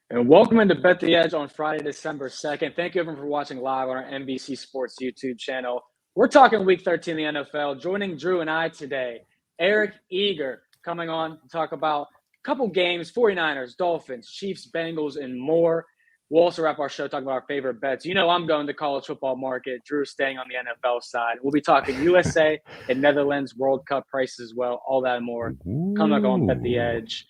And welcome into Bet the Edge on Friday, December 2nd. Thank you everyone for watching live on our NBC Sports YouTube channel. We're talking Week 13 in the NFL. Joining Drew and I today, Eric Eager coming on to talk about a couple games, 49ers, Dolphins, Chiefs, Bengals, and more. We'll also wrap our show talking about our favorite bets. You know I'm going to college football market. Drew's staying on the NFL side. We'll be talking USA and Netherlands World Cup prices as well, all that and more. Coming up on Bet the Edge.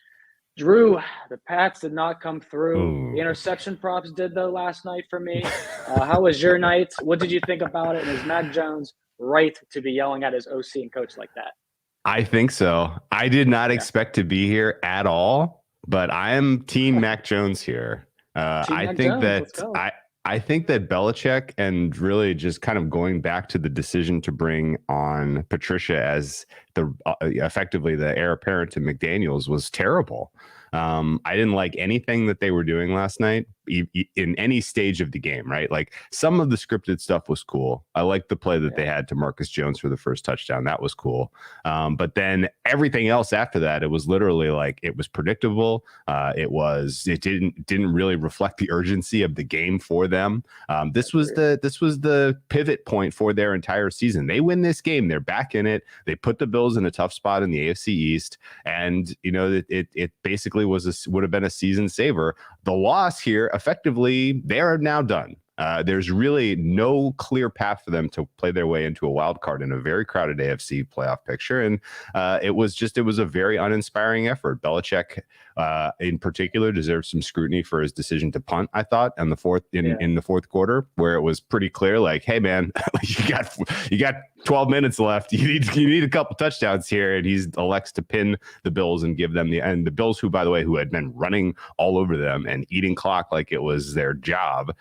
Drew, the Pats did not come through. The interception props did, though, last night for me. How was your night? What did you think about it? And is Mac Jones right to be yelling at his OC and coach like that? I think so. I did not expect to be here at all, but I am Team Mac Jones here. I think that Belichick, and really just kind of going back to the decision to bring on Patricia as the effectively the heir apparent to McDaniels was terrible. I didn't like anything that they were doing last night in any stage of the game, right? Like some of the scripted stuff was cool. I liked the play that they had to Marcus Jones for the first touchdown. That was cool. But then everything else after that, it was literally like it was predictable. It didn't really reflect the urgency of the game for them. This was the pivot point for their entire season. They win this game, they're back in it. They put the Bills in a tough spot in the AFC East, and it basically would have been a season saver. The loss here, effectively, they are now done. There's really no clear path for them to play their way into a wild card in a very crowded AFC playoff picture. And it was a very uninspiring effort. Belichick, in particular, deserves some scrutiny for his decision to punt, I thought, in the fourth quarter, where it was pretty clear, like, hey, man, you got 12 minutes left. You need a couple touchdowns here. And he elects to pin the Bills and give them the Bills, who, by the way, who had been running all over them and eating clock like it was their job,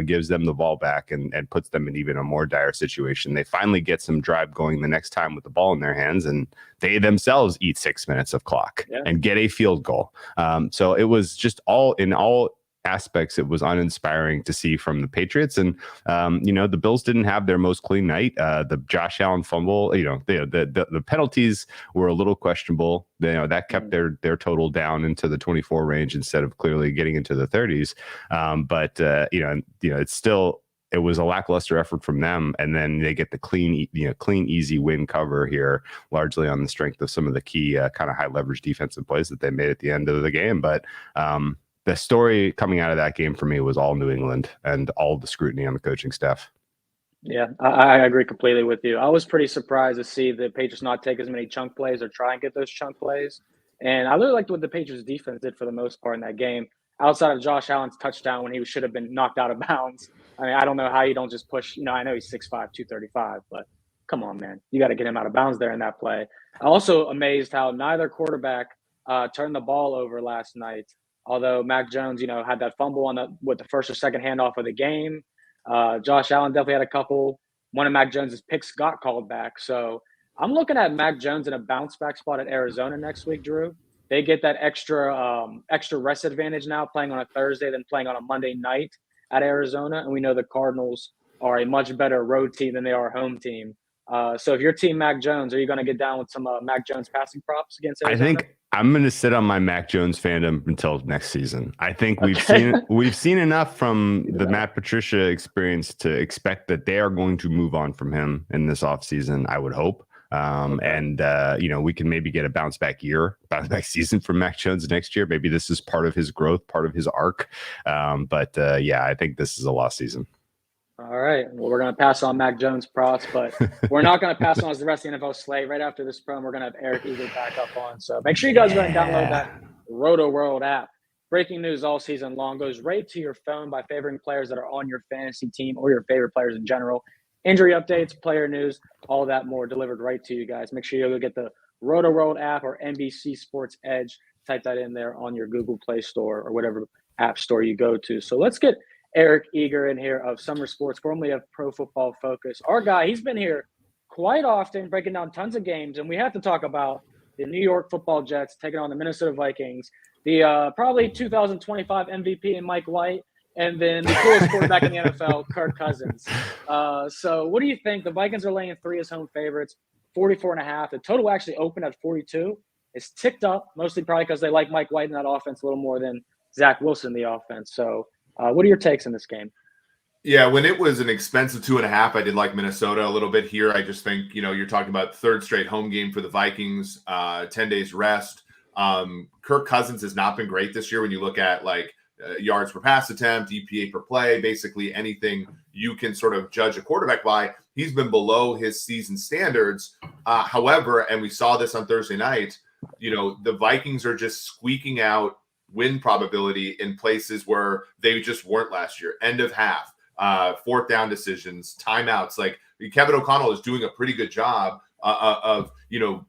gives them the ball back and puts them in even a more dire situation. They finally get some drive going the next time with the ball in their hands, and they themselves eat 6 minutes of clock and get a field goal. So it was just all aspects, it was uninspiring to see from the Patriots. And the Bills didn't have their most clean night. The Josh Allen fumble, the penalties were a little questionable. That kept their total down into the 24 range instead of clearly getting into the 30s. It's still, it was a lackluster effort from them, and then they get the clean, easy win cover here, largely on the strength of some of the key kind of high leverage defensive plays that they made at the end of the game. But the story coming out of that game for me was all New England and all the scrutiny on the coaching staff. Yeah, I agree completely with you. I was pretty surprised to see the Patriots not take as many chunk plays or try and get those chunk plays. And I really liked what the Patriots defense did for the most part in that game, outside of Josh Allen's touchdown when he should have been knocked out of bounds. I mean, I don't know how you don't just push. I know he's 6'5", 235, but come on, man. You got to get him out of bounds there in that play. Also amazed how neither quarterback turned the ball over last night. Although Mac Jones, had that fumble with the first or second handoff of the game. Josh Allen definitely had a couple. One of Mac Jones's picks got called back. So I'm looking at Mac Jones in a bounce back spot at Arizona next week, Drew. They get that extra rest advantage now, playing on a Thursday than playing on a Monday night at Arizona. And we know the Cardinals are a much better road team than they are a home team. So if you're Team Mac Jones, are you going to get down with some Mac Jones passing props against Arizona? I think I'm going to sit on my Mac Jones fandom until next season. I think we've seen enough from the Matt Patricia experience to expect that they are going to move on from him in this offseason, I would hope. We can maybe get a bounce back season from Mac Jones next year. Maybe this is part of his growth, part of his arc. I think this is a lost season. All right. Well, we're going to pass on Mac Jones props, but we're not going to pass on the rest of the NFL slate. Right after this promo, we're going to have Eric Eager back up on. So make sure you guys go and download that Roto World app. Breaking news all season long goes right to your phone by favoring players that are on your fantasy team or your favorite players in general. Injury updates, player news, all that more delivered right to you guys. Make sure you go get the Roto World app or NBC Sports Edge. Type that in there on your Google Play Store or whatever app store you go to. So let's get Eric Eager in here of Summer Sports, formerly of Pro Football Focus. Our guy, he's been here quite often, breaking down tons of games, and we have to talk about the New York Football Jets taking on the Minnesota Vikings, the probably 2025 MVP in Mike White, and then the coolest quarterback in the NFL, Kirk Cousins. So what do you think? The Vikings are laying 3 as home favorites, 44.5. The total actually opened at 42. It's ticked up, mostly probably because they like Mike White in that offense a little more than Zach Wilson the offense. So what are your takes in this game? Yeah, when it was an expensive 2.5, I did like Minnesota a little bit here. I just think, you're talking about third straight home game for the Vikings, 10 days rest. Kirk Cousins has not been great this year when you look at yards per pass attempt, EPA per play, basically anything you can sort of judge a quarterback by. He's been below his season standards. However, and we saw this on Thursday night, the Vikings are just squeaking out win probability in places where they just weren't last year. End of half. Fourth down decisions, timeouts. Like Kevin O'Connell is doing a pretty good job of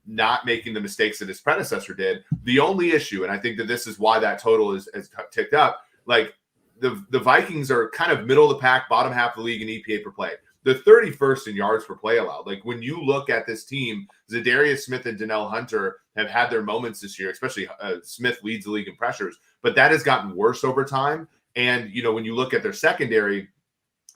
not making the mistakes that his predecessor did. The only issue, and I think that this is why that total is ticked up, like the Vikings are kind of middle of the pack, bottom half of the league in EPA per play. The 31st in yards per play allowed. Like when you look at this team, Zadarius Smith and Donnell Hunter have had their moments this year, especially Smith leads the league in pressures, but that has gotten worse over time. And, when you look at their secondary,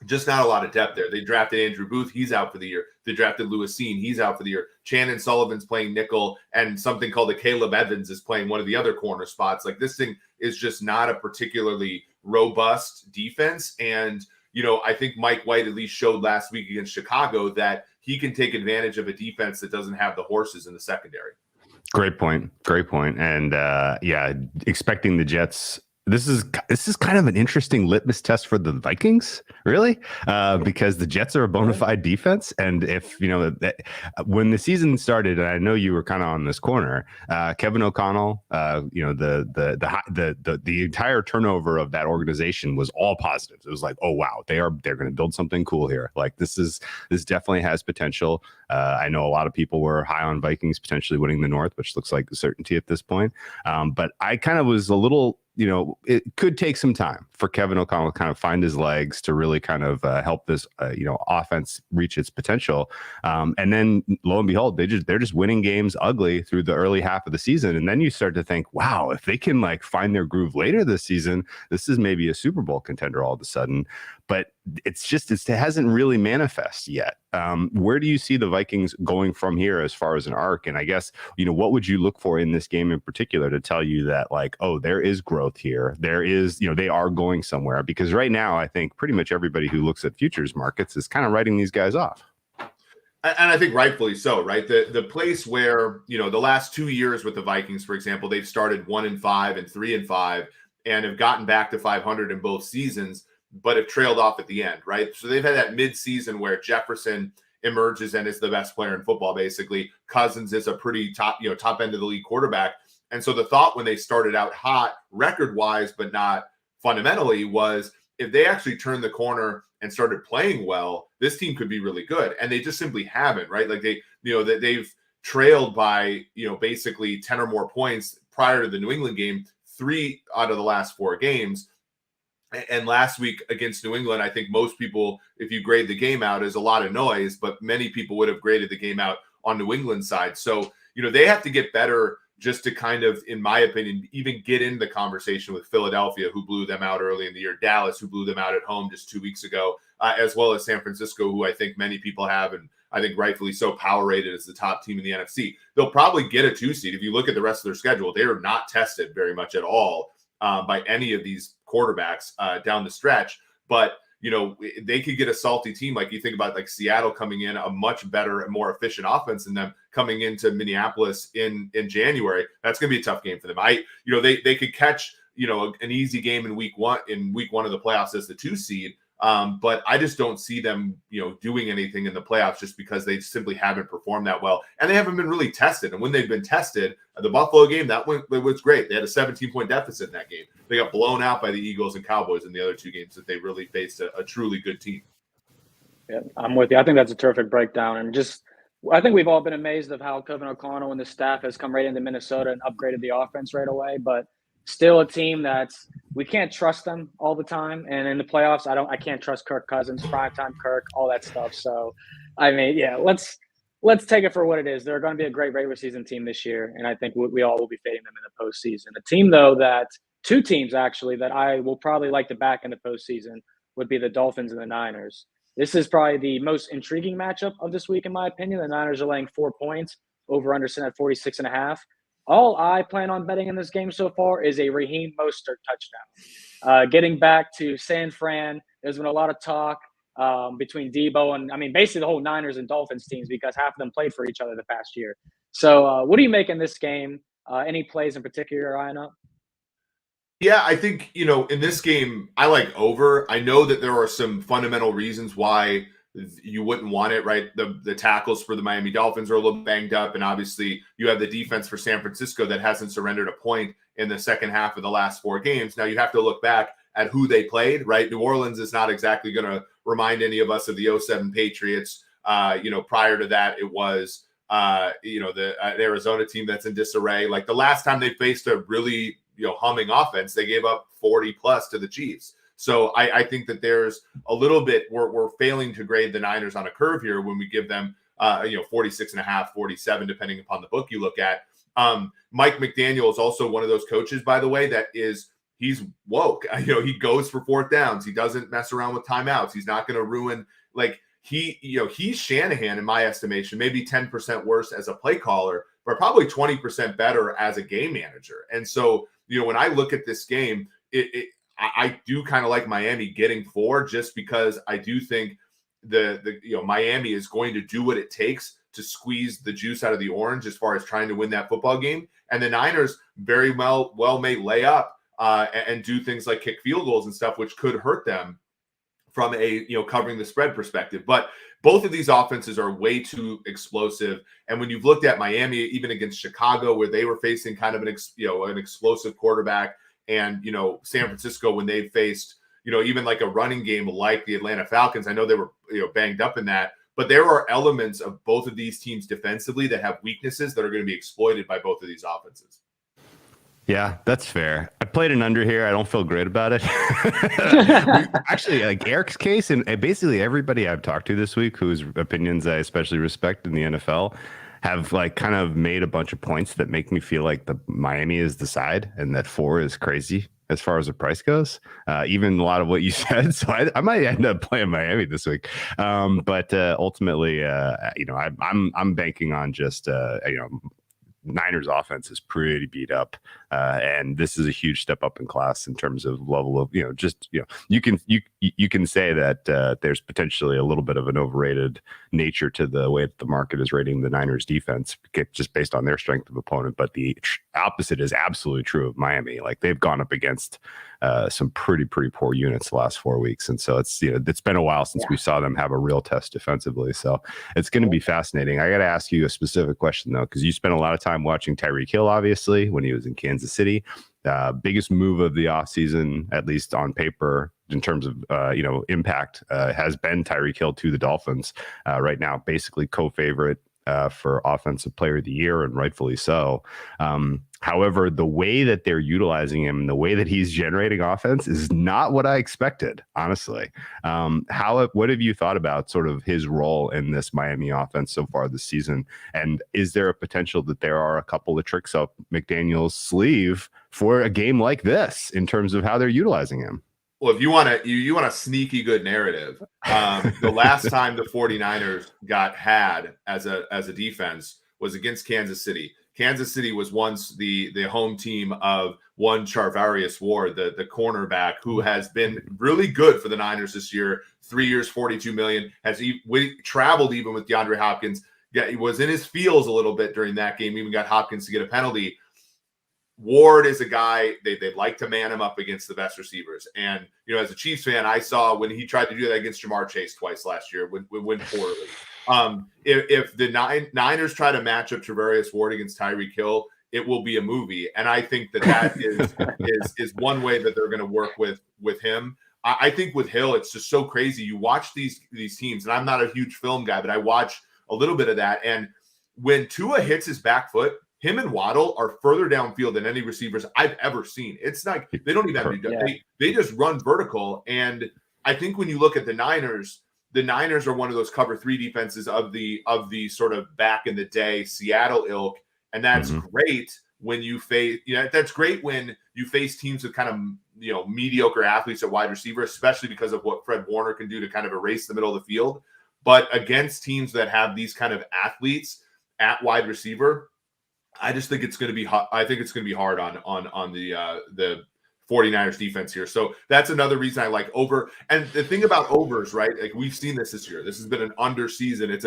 just not a lot of depth there. They drafted Andrew Booth. He's out for the year. They drafted Lewis Seen. He's out for the year. Shannon Sullivan's playing nickel, and something called the Caleb Evans is playing one of the other corner spots. Like this thing is just not a particularly robust defense. And, I think Mike White at least showed last week against Chicago that he can take advantage of a defense that doesn't have the horses in the secondary. Great point. And expecting the Jets. This is kind of an interesting litmus test for the Vikings, really, because the Jets are a bona fide defense. And if, when the season started, and I know you were kind of on this corner, Kevin O'Connell, the entire turnover of that organization was all positive. It was like, oh, wow, they're going to build something cool here. Like this definitely has potential. I know a lot of people were high on Vikings potentially winning the North, which looks like a certainty at this point. But I kind of was a little, it could take some time for Kevin O'Connell to kind of find his legs to really kind of help this, offense reach its potential. And then lo and behold, they're just winning games ugly through the early half of the season. And then you start to think, wow, if they can find their groove later this season, this is maybe a Super Bowl contender all of a sudden. But it hasn't really manifested yet. Where do you see the Vikings going from here as far as an arc? And I guess, what would you look for in this game in particular to tell you that there is growth here? There is, they are going somewhere, because right now I think pretty much everybody who looks at futures markets is kind of writing these guys off. And I think rightfully so, right? The place where, the last 2 years with the Vikings, for example, they've started 1-5 and 3-5 and have gotten back to 500 in both seasons, but have trailed off at the end, right? So they've had that mid-season where Jefferson emerges and is the best player in football, basically. Cousins is a pretty top end of the league quarterback. And so the thought when they started out hot record-wise, but not fundamentally, was if they actually turned the corner and started playing well, this team could be really good. And they just simply haven't, right? Like they've trailed by, basically 10 or more points prior to the New England game, 3 out of the last 4 games. And last week against New England, I think most people, if you grade the game out, is a lot of noise, but many people would have graded the game out on New England's side. So, they have to get better just to kind of, in my opinion, even get in the conversation with Philadelphia, who blew them out early in the year, Dallas, who blew them out at home just 2 weeks ago, as well as San Francisco, who I think many people have, and I think rightfully so, power rated as the top team in the NFC. They'll probably get a 2 seed. If you look at the rest of their schedule, they are not tested very much at all by any of these quarterbacks down the stretch. But, they could get a salty team. Like you think about Seattle coming in a much better and more efficient offense than them coming into Minneapolis in January. That's going to be a tough game for them. They could catch, an easy game in week one of the playoffs as the 2 seed. But I just don't see them, doing anything in the playoffs just because they simply haven't performed that well. And they haven't been really tested. And when they've been tested, the Buffalo game, it was great. They had a 17-point deficit in that game. They got blown out by the Eagles and Cowboys in the other 2 games that they really faced a truly good team. Yeah, I'm with you. I think that's a terrific breakdown. And I think we've all been amazed of how Kevin O'Connell and the staff has come right into Minnesota and upgraded the offense right away. But still a team we can't trust them all the time. And in the playoffs, I can't trust Kirk Cousins, primetime Kirk, all that stuff. So, let's take it for what it is. They're going to be a great regular season team this year. And I think we all will be fading them in the postseason. A team, though, 2 teams actually that I will probably like to back in the postseason would be the Dolphins and the Niners. This is probably the most intriguing matchup of this week, in my opinion. The Niners are laying 4 points, over under at 46.5. All I plan on betting in this game so far is a Raheem Mostert touchdown. Getting back to San Fran, there's been a lot of talk between Debo and, basically the whole Niners and Dolphins teams because half of them played for each other the past year. So what do you make in this game? Any plays in particular you're eyeing up? Yeah, I think, in this game, I like over. I know that there are some fundamental reasons why you wouldn't want it, right? The tackles for the Miami Dolphins are a little banged up. And obviously, you have the defense for San Francisco that hasn't surrendered a point in the second half of the last 4 games. Now, you have to look back at who they played, right? New Orleans is not exactly going to remind any of us of the 07 Patriots. Prior to that, it was, the Arizona team that's in disarray. Like the last time they faced a really humming offense, they gave up 40 plus to the Chiefs. So I think that there's a little bit, we're failing to grade the Niners on a curve here when we give them 46 and a half, 47, depending upon the book you look at. Mike McDaniel is also one of those coaches, by the way, he's woke. He goes for 4th downs. He doesn't mess around with timeouts. He's not going to ruin, he's Shanahan in my estimation, maybe 10% worse as a play caller, but probably 20% better as a game manager. And so, when I look at this game, I do kind of like Miami getting 4 just because I do think Miami is going to do what it takes to squeeze the juice out of the orange as far as trying to win that football game. And the Niners very well may lay up and do things like kick field goals and stuff, which could hurt them from a covering the spread perspective. But both of these offenses are way too explosive. And when you've looked at Miami, even against Chicago, where they were facing kind of an explosive quarterback, and San Francisco when they faced even like a running game like the Atlanta Falcons, I know they were banged up in that, but there are elements of both of these teams defensively that have weaknesses that are going to be exploited by both of these offenses. Yeah, that's fair. I played an under here. I don't feel great about it. Actually, like Eric's case and basically everybody I've talked to this week whose opinions I especially respect in the NFL have kind of made a bunch of points that make me feel like the Miami is the side and that 4 is crazy as far as the price goes. Even a lot of what you said. So I might end up playing Miami this week. But ultimately, I'm banking on just, Niners offense is pretty beat up, and this is a huge step up in class in terms of level of you can say that there's potentially a little bit of an overrated nature to the way that the market is rating the Niners defense just based on their strength of opponent, but the opposite is absolutely true of Miami. Like they've gone up against some pretty poor units the last 4 weeks, and so it's been a while since we saw them have a real test defensively. So it's going to be fascinating. I got to ask you a specific question though, because you spent a lot of time watching Tyreek Hill, obviously, when he was in Kansas City. Biggest move of the offseason, at least on paper, in terms of impact, has been Tyreek Hill to the Dolphins. Right now, basically co-favorite for Offensive Player of the Year, and rightfully so. However, the way that they're utilizing him, the way that he's generating offense is not what I expected, honestly. What have you thought about sort of his role in this Miami offense so far this season? And is there a potential that there are a couple of tricks up McDaniel's sleeve for a game like this in terms of how they're utilizing him? Well, if you want a sneaky good narrative, the last time the 49ers got had as a defense was against Kansas City. Kansas City was once the home team of one Charvarius Ward, the cornerback, who has been really good for the Niners this year. 3 years, $42 million. Traveled even with DeAndre Hopkins. Yeah, he was in his feels a little bit during that game. Even got Hopkins to get a penalty. Ward is a guy they'd like to man him up against the best receivers. And, as a Chiefs fan, I saw when he tried to do that against Jamar Chase twice last year, went poorly. If the Niners try to match up Travarius Ward against Tyreek Hill, it will be a movie. And I think that is one way that they're going to work with him. I think with Hill, it's just so crazy. You watch these teams, and I'm not a huge film guy, but I watch a little bit of that. And when Tua hits his back foot, him and Waddle are further downfield than any receivers I've ever seen. It's like they don't even have to do they just run vertical. And I think when you look at the Niners are one of those cover 3 defenses of the sort of back in the day Seattle ilk. And that's great when you face, that's great when you face teams with kind of, mediocre athletes at wide receiver, especially because of what Fred Warner can do to kind of erase the middle of the field. But against teams that have these kind of athletes at wide receiver, I just think it's going to be hard. I think it's going to be hard on the 49ers defense here. So that's another reason I like over. And the thing about overs, right? Like we've seen this year. This has been an under season. It's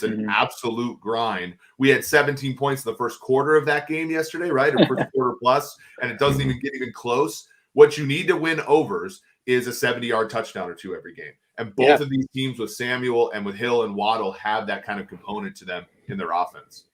an absolute grind. We had 17 points in the first quarter of that game yesterday, right? Or first quarter plus, and it doesn't even get even close. What you need to win overs is a 70-yard touchdown or two every game. And both of these teams with Samuel and with Hill and Waddle have that kind of component to them in their offense.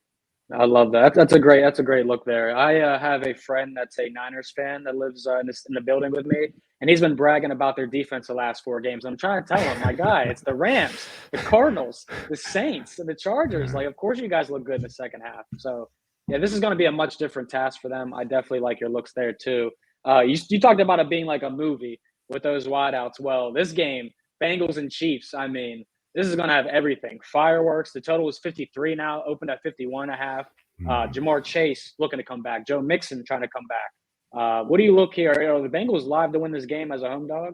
I love that. That's a great look there. I have a friend that's a Niners fan that lives in the building with me, and he's been bragging about their defense the last 4 games. I'm trying to tell him, my guy, it's the Rams, the Cardinals, the Saints, and the Chargers. Like, of course you guys look good in the second half. So, yeah, this is going to be a much different task for them. I definitely like your looks there too. You talked about it being like a movie with those wideouts. Well, this game, Bengals and Chiefs, I mean, this is going to have everything. Fireworks. The total is 53 now, opened at 51.5. Jamar Chase looking to come back. Joe Mixon trying to come back. What do you look here? Are the Bengals live to win this game as a home dog?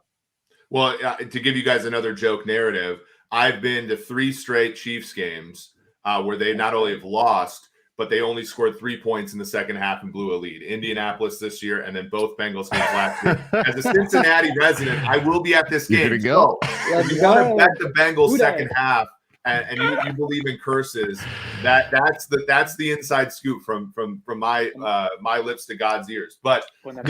Well, to give you guys another joke narrative, I've been to 3 straight Chiefs games where they not only have lost, but they only scored 3 points in the second half and blew a lead. Indianapolis this year, and then both Bengals games last year. As a Cincinnati resident, I will be at this game. Here we go. So if you want to bet the Bengals second half, and you believe in curses, that's the inside scoop from my my lips to God's ears. But no, the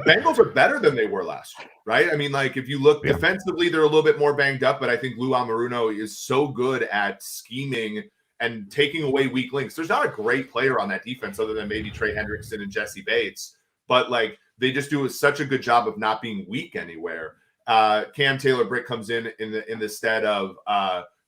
Bengals are better than they were last year, right? I mean, like if you look defensively, they're a little bit more banged up, but I think Lou Anarumo is so good at scheming and taking away weak links. There's not a great player on that defense other than maybe Trey Hendrickson and Jesse Bates, but like they just do such a good job of not being weak anywhere. Cam Taylor-Britt comes in the stead of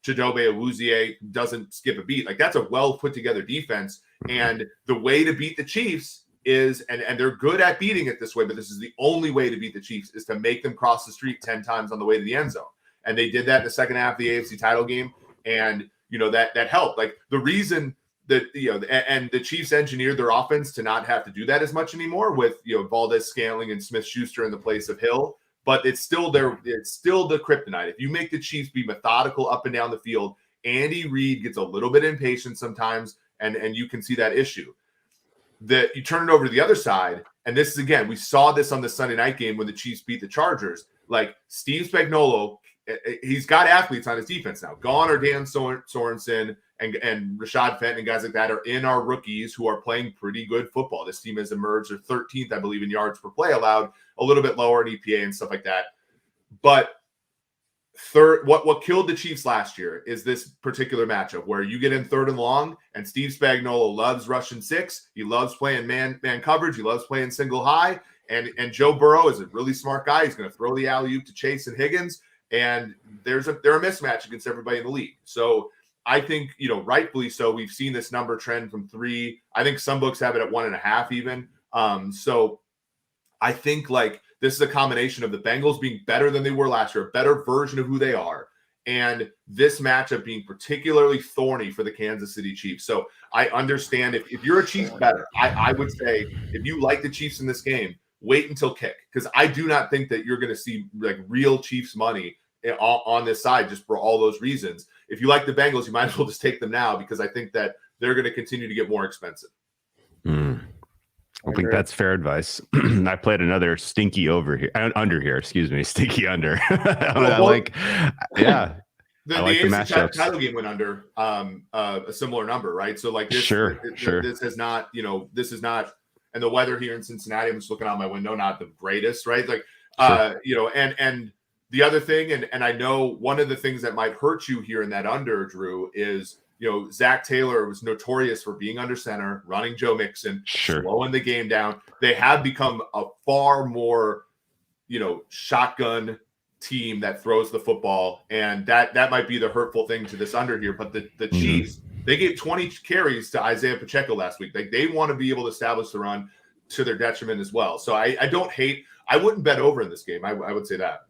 Chidobe Awuzie, doesn't skip a beat. Like that's a well put together defense. And the way to beat the Chiefs is, and they're good at beating it this way, but this is the only way to beat the Chiefs is to make them cross the street 10 times on the way to the end zone. And they did that in the second half of the AFC title game. And, that helped. Like the reason that, and the Chiefs engineered their offense to not have to do that as much anymore with, Valdez-Scantling and Smith-Schuster in the place of Hill. But it's still the kryptonite. If you make the Chiefs be methodical up and down the field, Andy Reid gets a little bit impatient sometimes, and you can see that issue. That you turn it over to the other side, and this is again, we saw this on the Sunday night game when the Chiefs beat the Chargers. Like Steve Spagnuolo, he's got athletes on his defense now. Gone are Dan Sorensen and Rashad Fenton and guys like that are in our rookies who are playing pretty good football. This team has emerged. They're 13th, I believe, in yards per play allowed, a little bit lower in EPA and stuff like that. But what killed the Chiefs last year is this particular matchup where you get in 3rd and long, and Steve Spagnuolo loves rushing 6. He loves playing man coverage. He loves playing single high. And Joe Burrow is a really smart guy. He's going to throw the alley-oop to Chase and Higgins. And they're a mismatch against everybody in the league. So I think, rightfully so, we've seen this number trend from 3. I think some books have it at 1.5 even. So I think like this is a combination of the Bengals being better than they were last year, a better version of who they are, and this matchup being particularly thorny for the Kansas City Chiefs. So I understand if you're a Chiefs bettor, I would say if you like the Chiefs in this game, wait until kick, because I do not think that you're going to see like real Chiefs money on this side just for all those reasons. If you like the Bengals, you might as well just take them now because I think that they're going to continue to get more expensive. I think that's fair advice. I played another stinky under here. Excuse me, stinky under. The AFC title game went under a similar number, right? So like this, sure. This has not, this is not, and the weather here in Cincinnati, I'm just looking out my window, not the greatest, right? Like, and the other thing, and I know one of the things that might hurt you here in that under, Drew, is Zach Taylor was notorious for being under center, running Joe Mixon, slowing the game down. They have become a far more, shotgun team that throws the football, and that might be the hurtful thing to this under here. But the Chiefs, they gave 20 carries to Isaiah Pacheco last week. Like they want to be able to establish the run to their detriment as well. So I wouldn't bet over in this game. I would say that.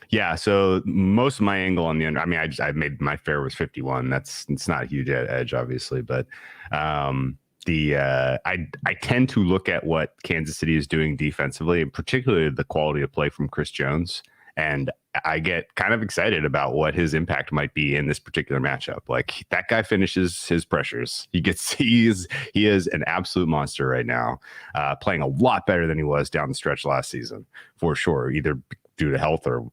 Yeah, so most of my angle on the under, I mean, I made my fair was 51. It's not a huge edge, obviously, but I tend to look at what Kansas City is doing defensively, and particularly the quality of play from Chris Jones. And I get kind of excited about what his impact might be in this particular matchup. Like, that guy finishes his pressures. He is an absolute monster right now, playing a lot better than he was down the stretch last season, for sure, either due to health or,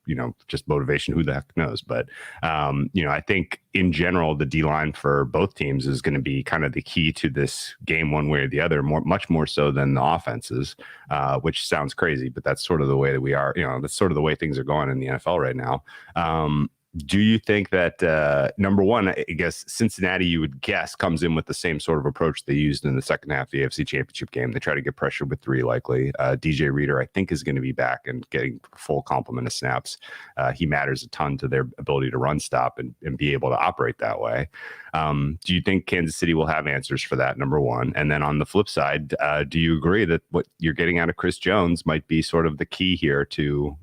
just motivation, who the heck knows. But, I think in general, the D-line for both teams is going to be kind of the key to this game one way or the other, much more so than the offenses, which sounds crazy, but that's sort of the way that we are, that's sort of the way things are going in the NFL right now. Do you think that, number one, I guess Cincinnati, you would guess, comes in with the same sort of approach they used in the second half of the AFC Championship game? They try to get pressure with 3 likely. DJ Reader, I think, is going to be back and getting full complement of snaps. He matters a ton to their ability to run stop and be able to operate that way. Do you think Kansas City will have answers for that, number one? And then on the flip side, do you agree that what you're getting out of Chris Jones might be sort of the key here to,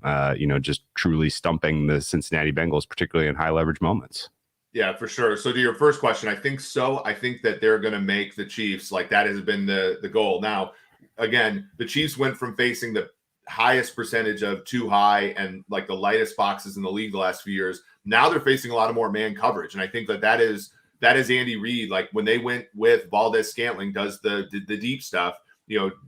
just truly stumping the Cincinnati Bengals, particularly in high leverage moments? Yeah, for sure. So to your first question, I think so. I think that they're going to make the Chiefs, like, that has been the goal. Now, again, the Chiefs went from facing the highest percentage of too high and like the lightest boxes in the league the last few years. Now they're facing a lot of more man coverage. And I think that is Andy Reid. Like, when they went with Valdez-Scantling does the deep stuff,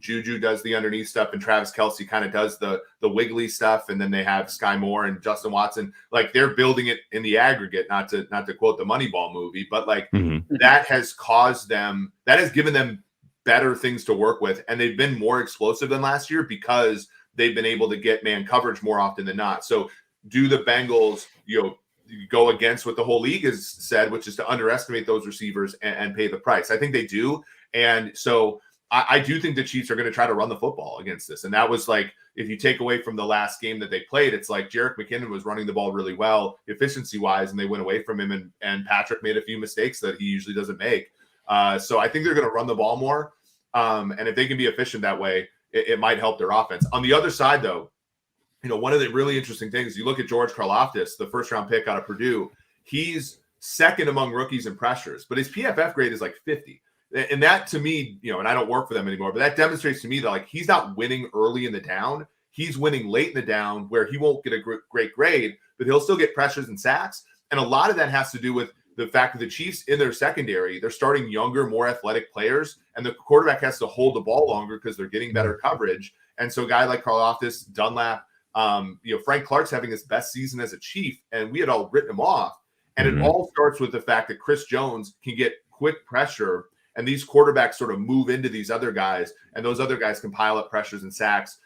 Juju does the underneath stuff, and Travis Kelce kind of does the wiggly stuff. And then they have Sky Moore and Justin Watson. Like, they're building it in the aggregate, not to quote the Moneyball movie, but like that has given them better things to work with. And they've been more explosive than last year because they've been able to get man coverage more often than not. So do the Bengals, go against what the whole league has said, which is to underestimate those receivers and pay the price? I think they do. And so I do think the Chiefs are going to try to run the football against this. And that was like, if you take away from the last game that they played, it's like Jerick McKinnon was running the ball really well efficiency wise, and they went away from him, and Patrick made a few mistakes that he usually doesn't make. So I think they're going to run the ball more. And if they can be efficient that way, it might help their offense. On the other side, though, one of the really interesting things, you look at George Karlaftis, the first round pick out of Purdue, he's second among rookies in pressures, but his PFF grade is like 50. And that, to me, and I don't work for them anymore, but that demonstrates to me that, like, he's not winning early in the down. He's winning late in the down where he won't get a great grade, but he'll still get pressures and sacks. And a lot of that has to do with the fact that the Chiefs in their secondary, they're starting younger, more athletic players, and the quarterback has to hold the ball longer because they're getting better coverage. And so a guy like Karlaftis, Dunlap, Frank Clark's having his best season as a Chief, and we had all written him off. And it all starts with the fact that Chris Jones can get quick pressure, and these quarterbacks sort of move into these other guys, and those other guys can pile up pressures and sacks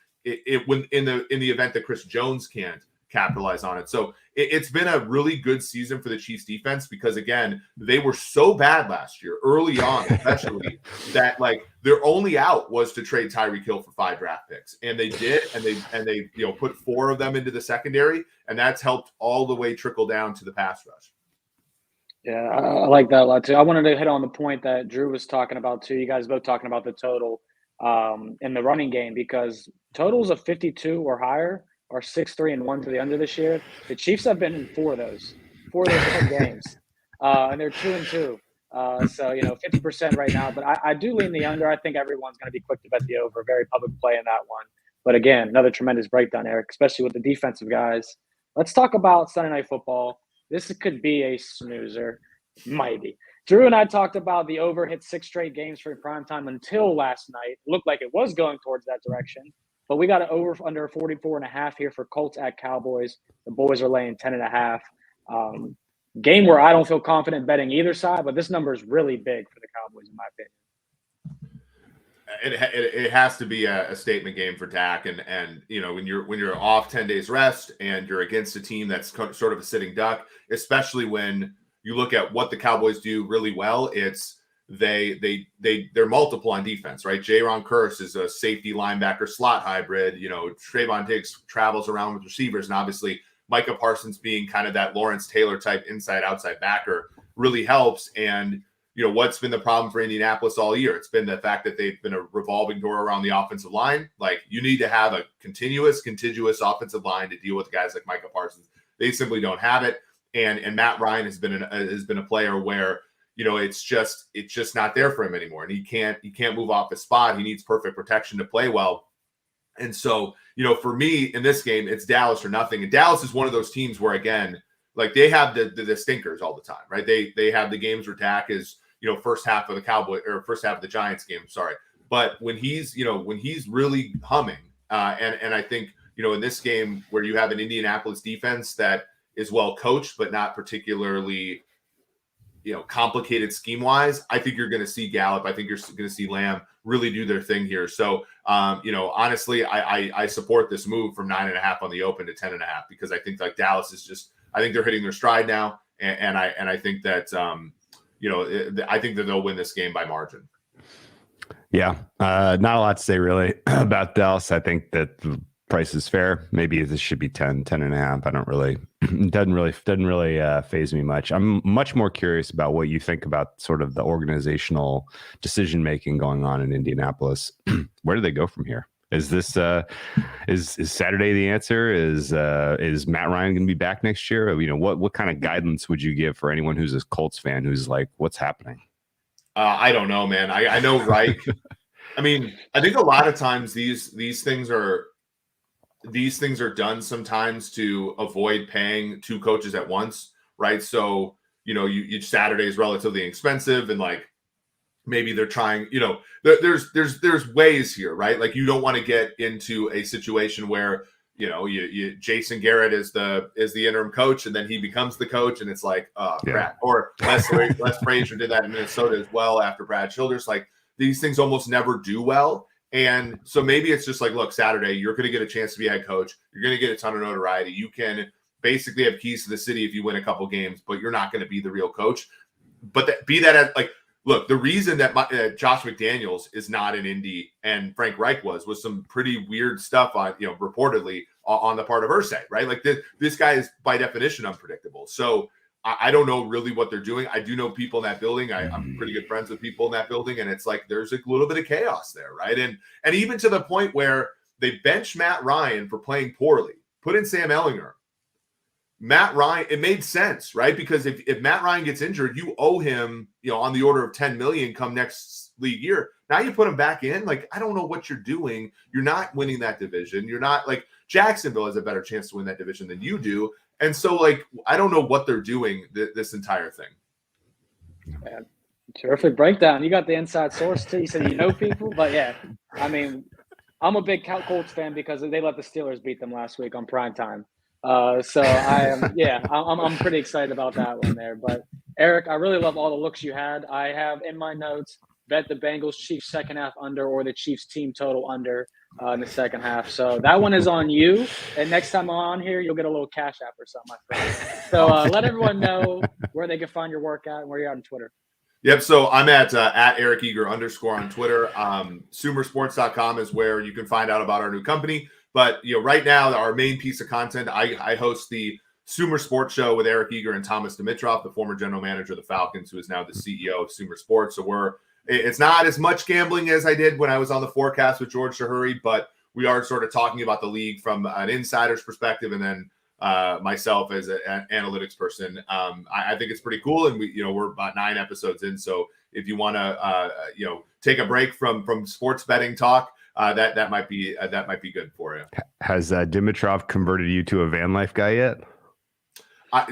when in the event that Chris Jones can't capitalize on it. So it's been a really good season for the Chiefs defense because, again, they were so bad last year, early on especially, that like their only out was to trade Tyreek Hill for 5 draft picks. And they did, and they put 4 of them into the secondary, and that's helped all the way trickle down to the pass rush. Yeah, I like that a lot too. I wanted to hit on the point that Drew was talking about too. You guys both talking about the total in the running game, because totals of 52 or higher are 6-3-1 to the under this year. The Chiefs have been in 4 of those 10 games, and they're 2-2. So 50% right now. But I do lean the under. I think everyone's going to be quick to bet the over. Very public play in that one. But again, another tremendous breakdown, Eric, especially with the defensive guys. Let's talk about Sunday Night Football. This could be a snoozer. Might be. Drew and I talked about the over hit 6 straight games for primetime until last night. It looked like it was going towards that direction. But we got an over under 44.5 here for Colts at Cowboys. The boys are laying 10.5. Game where I don't feel confident betting either side, but this number is really big for the Cowboys, in my opinion. It has to be a statement game for Dak, and when you're off 10 days rest and you're against a team that's sort of a sitting duck, especially when you look at what the Cowboys do really well, it's they're multiple on defense, right? Jaron Kearse is a safety linebacker slot hybrid. Trayvon Diggs travels around with receivers, and obviously Micah Parsons being kind of that Lawrence Taylor type inside outside backer really helps. And what's been the problem for Indianapolis all year? It's been the fact that they've been a revolving door around the offensive line. Like, you need to have a contiguous offensive line to deal with guys like Micah Parsons. They simply don't have it. And Matt Ryan has been a player where it's just not there for him anymore, and he can't move off his spot. He needs perfect protection to play well. And so, for me in this game, it's Dallas or nothing. And Dallas is one of those teams where, again, like they have the stinkers all the time, right? They have the games where Dak is, first half of the Giants game, sorry. But when he's really humming, and I think, in this game where you have an Indianapolis defense that is well coached, but not particularly, complicated scheme wise, I think you're going to see Gallup. I think you're going to see Lamb really do their thing here. So, honestly, I support this move from 9.5 on the open to 10.5 because I think like Dallas is I think they're hitting their stride now. And I think that, I think that they'll win this game by margin. Yeah. Not a lot to say really about Dallas. I think that the price is fair. Maybe this should be 10.5. I don't really, doesn't really faze me much. I'm much more curious about what you think about sort of the organizational decision-making going on in Indianapolis. Where do they go from here? Is this is Saturday the answer? Is Matt Ryan going to be back next year? What kind of guidance would you give for anyone who's a Colts fan who's like, what's happening? I don't know, man. I know, right? I mean, I think a lot of times these things are done sometimes to avoid paying two coaches at once, right? So you Saturday is relatively inexpensive, and like maybe they're trying. There's ways here, right? Like you don't want to get into a situation where you Jason Garrett is the interim coach, and then he becomes the coach, and it's like, crap. Or Les Frazier did that in Minnesota as well after Brad Childress. Like these things almost never do well. And so maybe it's just like, look, Saturday, you're going to get a chance to be head coach. You're going to get a ton of notoriety. You can basically have keys to the city if you win a couple games, but you're not going to be the real coach. But look, the reason that Josh McDaniels is not in Indy and Frank Reich was some pretty weird stuff on, reportedly on the part of Irsay, right? Like this guy is by definition unpredictable. So I don't know really what they're doing. I do know people in that building. I'm pretty good friends with people in that building, and it's like there's a little bit of chaos there, right? And even to the point where they bench Matt Ryan for playing poorly, put in Sam Ehlinger. Matt Ryan, it made sense, right? Because if Matt Ryan gets injured, you owe him, on the order of $10 million come next league year. Now you put him back in. Like, I don't know what you're doing. You're not winning that division. You're not like Jacksonville has a better chance to win that division than you do. And so, like, I don't know what they're doing this entire thing. Yeah, terrific breakdown. You got the inside source too. You said people, but yeah, I mean, I'm a big Colts fan because they let the Steelers beat them last week on primetime. So I'm pretty excited about that one there. But Eric, I really love all the looks you had. I have in my notes bet the Bengals Chiefs second half under or the Chiefs team total under in the second half. So that one is on you. And next time I'm on here, you'll get a little cash app or something, my friend. So let everyone know where they can find your work at and where you're at on Twitter. Yep. So I'm at Eric Eager _ on Twitter. Sumersports.com is where you can find out about our new company. But right now, our main piece of content, I host the Sumer Sports Show with Eric Eager and Thomas Dimitrov, the former general manager of the Falcons, who is now the CEO of Sumer Sports. So it's not as much gambling as I did when I was on the forecast with George Shahuri, but we are sort of talking about the league from an insider's perspective, and then myself as an analytics person. I think it's pretty cool, and we're about 9 episodes in. So if you want to take a break from sports betting talk, that might be good for you. Has Dimitrov converted you to a van life guy yet? I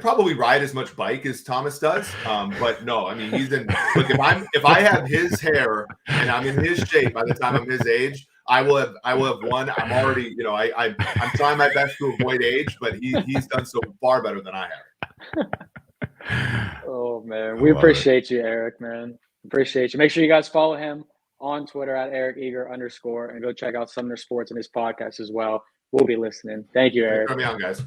probably ride as much bike as Thomas does, but no, I mean he's in. Look, if I have his hair and I'm in his shape by the time I'm his age, I will have won. I'm already, I'm trying my best to avoid age, but he's done so far better than I have. Oh man, we appreciate you, Eric. Man, appreciate you. Make sure you guys follow him on Twitter at Eric Eager _ and go check out Sumner Sports and his podcast as well. We'll be listening. Thank you, Eric. Come on, guys.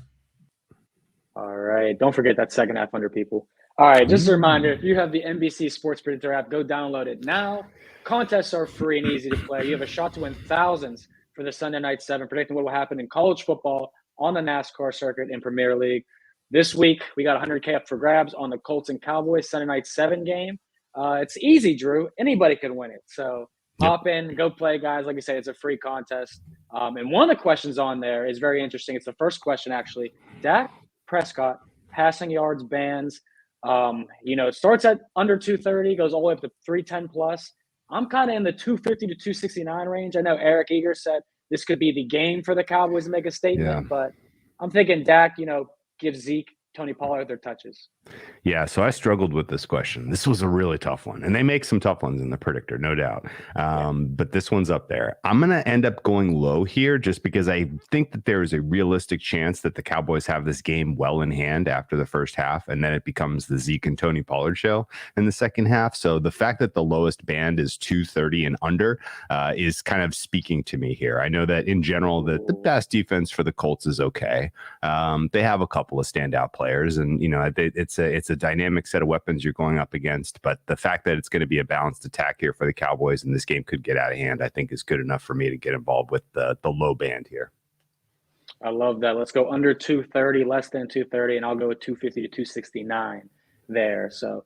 All right. Don't forget that second half under people. All right. Just a reminder, if you have the NBC Sports Digital app, go download it now. Contests are free and easy to play. You have a shot to win thousands for the Sunday Night 7, predicting what will happen in college football, on the NASCAR circuit, in Premier League. This week, we got $100K up for grabs on the Colts and Cowboys Sunday Night 7 game. It's easy, Drew. Anybody can win it. So hop in, go play, guys. Like I said, it's a free contest. And one of the questions on there is very interesting. It's the first question, actually. Dak Prescott, passing yards, bands. It starts at under 230, goes all the way up to 310 plus. I'm kind of in the 250 to 269 range. I know Eric Eager said this could be the game for the Cowboys to make a statement, but I'm thinking Dak, gives Zeke, Tony Pollard their touches. Yeah, so I struggled with this question. This was a really tough one, and they make some tough ones in the predictor, no doubt. But this one's up there. I'm going to end up going low here just because I think that there is a realistic chance that the Cowboys have this game well in hand after the first half, and then it becomes the Zeke and Tony Pollard show in the second half. So the fact that the lowest band is 230 and under is kind of speaking to me here. I know that in general, the best defense for the Colts is okay. They have a couple of standout players, and it's a dynamic set of weapons you're going up against, but the fact that it's going to be a balanced attack here for the Cowboys and this game could get out of hand, I think is good enough for me to get involved with the low band here. I love that. Let's go under 230, less than 230, and I'll go with 250 to 269 there. So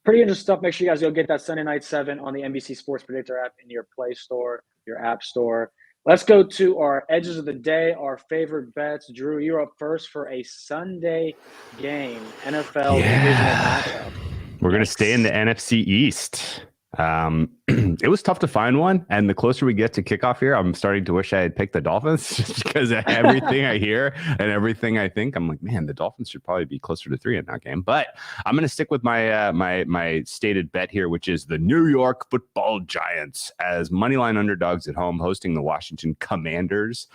pretty interesting stuff. Make sure you guys go get that Sunday Night 7 on the NBC Sports Predictor app in your Play Store, your App Store. Let's go to our edges of the day, our favorite bets. Drew, you're up first for a Sunday game, NFL divisional matchup. We're going to stay in the NFC East. It was tough to find one, and the closer we get to kickoff here, I'm starting to wish I had picked the Dolphins just because of everything I hear and everything I think. I'm like, man, the Dolphins should probably be closer to 3 in that game. But I'm going to stick with my my stated bet here, which is the New York Football Giants as moneyline underdogs at home hosting the Washington Commanders.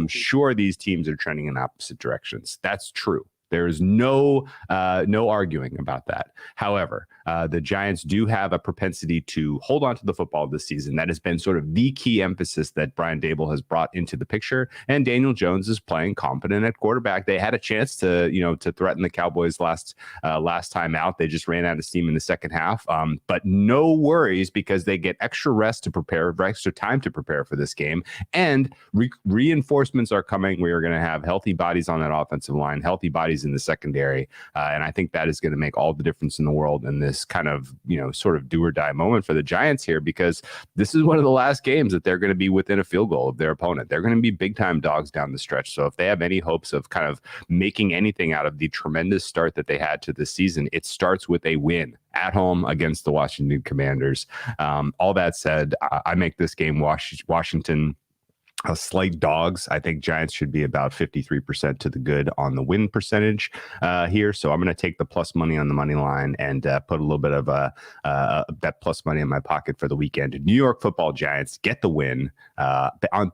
Sure, these teams are trending in opposite directions. That's true. There's no arguing about that. However, the Giants do have a propensity to hold on to the football this season. That has been sort of the key emphasis that Brian Daboll has brought into the picture. And Daniel Jones is playing competent at quarterback. They had a chance to threaten the Cowboys last time out. They just ran out of steam in the second half. But no worries because they get extra rest to prepare, extra time to prepare for this game. And reinforcements are coming. We are going to have healthy bodies on that offensive line, healthy bodies in the secondary. And I think that is going to make all the difference in the world in this kind of, sort of do or die moment for the Giants here, because this is one of the last games that they're going to be within a field goal of their opponent. They're going to be big time dogs down the stretch. So if they have any hopes of kind of making anything out of the tremendous start that they had to this season, it starts with a win at home against the Washington Commanders. All that said, I make this game Washington slight dogs. I think Giants should be about 53% to the good on the win percentage here. So I'm going to take the plus money on the money line and put a little bit of that plus money in my pocket for the weekend. New York Football Giants get the win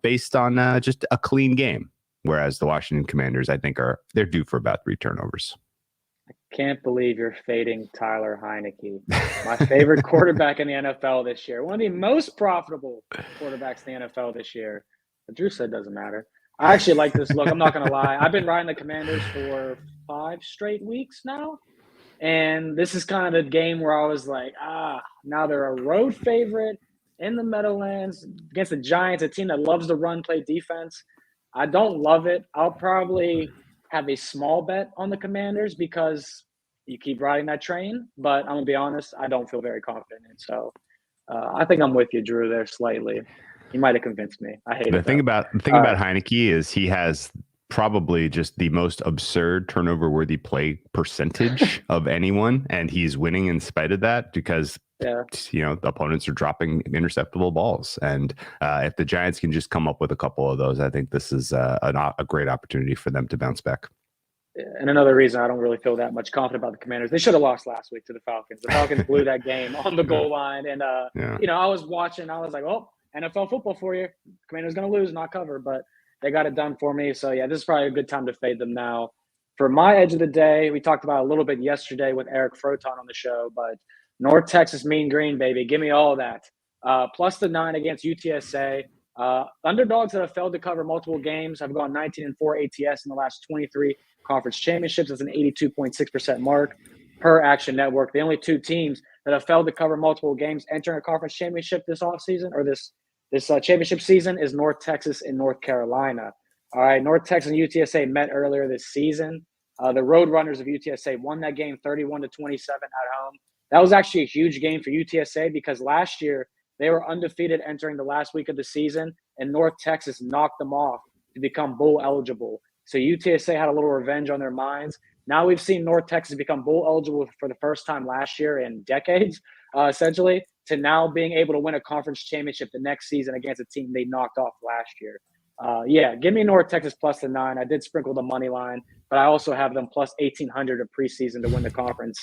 based on just a clean game. Whereas the Washington Commanders, I think they're due for about 3 turnovers. Can't believe you're fading Tyler Heineke, my favorite quarterback in the NFL this year. One of the most profitable quarterbacks in the NFL this year. But Drew said doesn't matter. I actually like this look. I'm not going to lie. I've been riding the Commanders for 5 straight weeks now. And this is kind of the game where I was like, now they're a road favorite in the Meadowlands against the Giants, a team that loves to run, play defense. I don't love it. I'll probably have a small bet on the Commanders because you keep riding that train. But I'm going to be honest, I don't feel very confident in it. So I think I'm with you, Drew, there slightly. You might have convinced me. I hate it. The thing about Heineke is he has probably just the most absurd turnover-worthy play percentage of anyone, and he's winning in spite of that because the opponents are dropping interceptable balls. And if the Giants can just come up with a couple of those, I think this is a great opportunity for them to bounce back. And another reason I don't really feel that much confident about the Commanders, they should have lost last week to the Falcons. The Falcons blew that game on the goal line, and I was watching. I was like, NFL football for you. Commanders going to lose, not cover, but they got it done for me. So, this is probably a good time to fade them now. For my edge of the day, we talked about a little bit yesterday with Eric Froton on the show, but North Texas Mean Green, baby. Give me all that. Plus the 9 against UTSA. Underdogs that have failed to cover multiple games have gone 19-4 ATS in the last 23 conference championships. That's an 82.6% mark per Action Network. The only 2 teams that have failed to cover multiple games entering a conference championship this offseason or this championship season is North Texas and North Carolina. All right, North Texas and UTSA met earlier this season. The Roadrunners of UTSA won that game 31-27 at home. That was actually a huge game for UTSA because last year they were undefeated entering the last week of the season, and North Texas knocked them off to become bowl eligible. So UTSA had a little revenge on their minds. Now we've seen North Texas become bowl eligible for the first time last year in decades, essentially. to now being able to win a conference championship the next season against a team they knocked off last year. Yeah, give me North Texas plus the 9. I did sprinkle the money line, but I also have them plus 1,800 of preseason to win the conference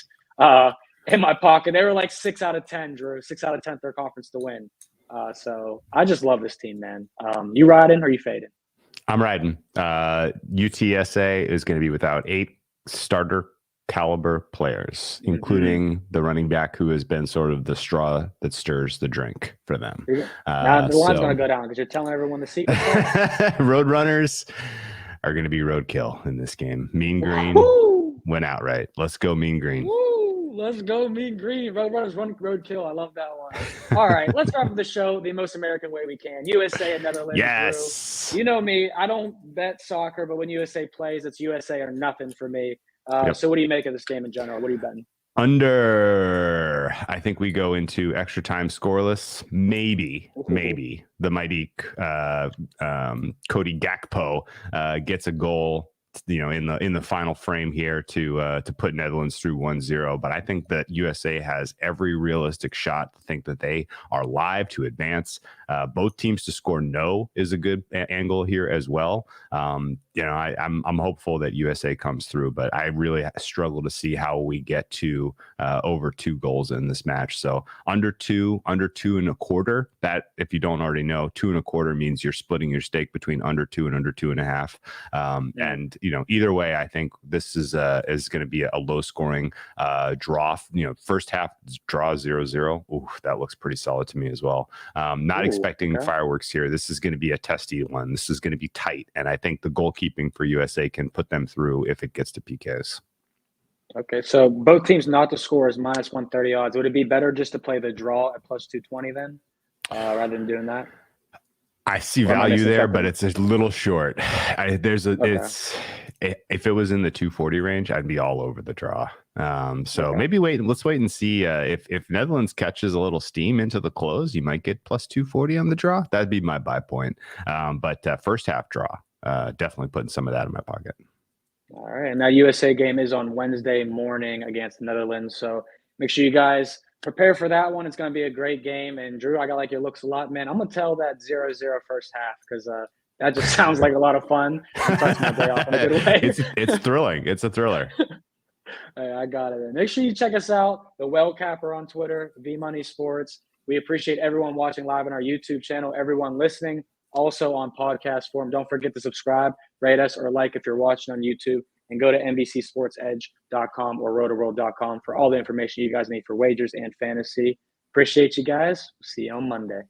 in my pocket. They were like 6 out of 10, Drew. 6 out of 10 their conference to win. So I just love this team, man. You riding or you fading? I'm riding. UTSA is going to be without 8 starter caliber players, including the running back who has been sort of the straw that stirs the drink for them. Now the line's going to go down because you're telling everyone the secret. Roadrunners are going to be roadkill in this game. Mean Green went outright. Let's go Mean Green. Woo! Let's go Mean Green. Roadrunners run roadkill. I love that one. All right, let's wrap up the show the most American way we can. USA and Netherlands. Yes. Drew. You know me. I don't bet soccer, but when USA plays, it's USA or nothing for me. So what do you make of this game in general? What are you betting? Under, I think we go into extra time scoreless. Maybe the mighty Cody Gakpo gets a goal, in the final frame here to put Netherlands through 1-0. But I think that USA has every realistic shot to think that they are live to advance. Both teams to score no is a good angle here as well. I'm hopeful that USA comes through, but I really struggle to see how we get to over 2 goals in this match. So under 2.25. That, if you don't already know, 2.25 means you're splitting your stake between under 2 and under 2.5. And either way, I think this is going to be a low scoring draw. First half draw 0-0. Ooh, that looks pretty solid to me as well. Not expecting fireworks here. This is going to be a testy one. This is going to be tight, and I think the goalkeeping for USA can put them through if it gets to PKs. Okay, so both teams not to score is minus 130 odds. Would it be better just to play the draw at plus 220 then, rather than doing that? I see value there, but it's a little short. If it was in the 240 range, I'd be all over the draw. Maybe let's wait and see if Netherlands catches a little steam into the close, you might get plus 240 on the draw. That'd be my buy point. But first half draw, definitely putting some of that in my pocket. All right. And that USA game is on Wednesday morning against the Netherlands. So make sure you guys prepare for that one. It's going to be a great game. And Drew, I got like your looks a lot, man. I'm going to tell that 0-0 first half because that just sounds like a lot of fun. Starts my day off in a good way. It's thrilling. It's a thriller. Hey, I got it. Make sure you check us out, the Well Capper on Twitter, V-Money Sports. We appreciate everyone watching live on our YouTube channel, everyone listening, also on podcast form. Don't forget to subscribe, rate us, or like if you're watching on YouTube. And go to NBCSportsEdge.com or rotoworld.com for all the information you guys need for wagers and fantasy. Appreciate you guys. See you on Monday.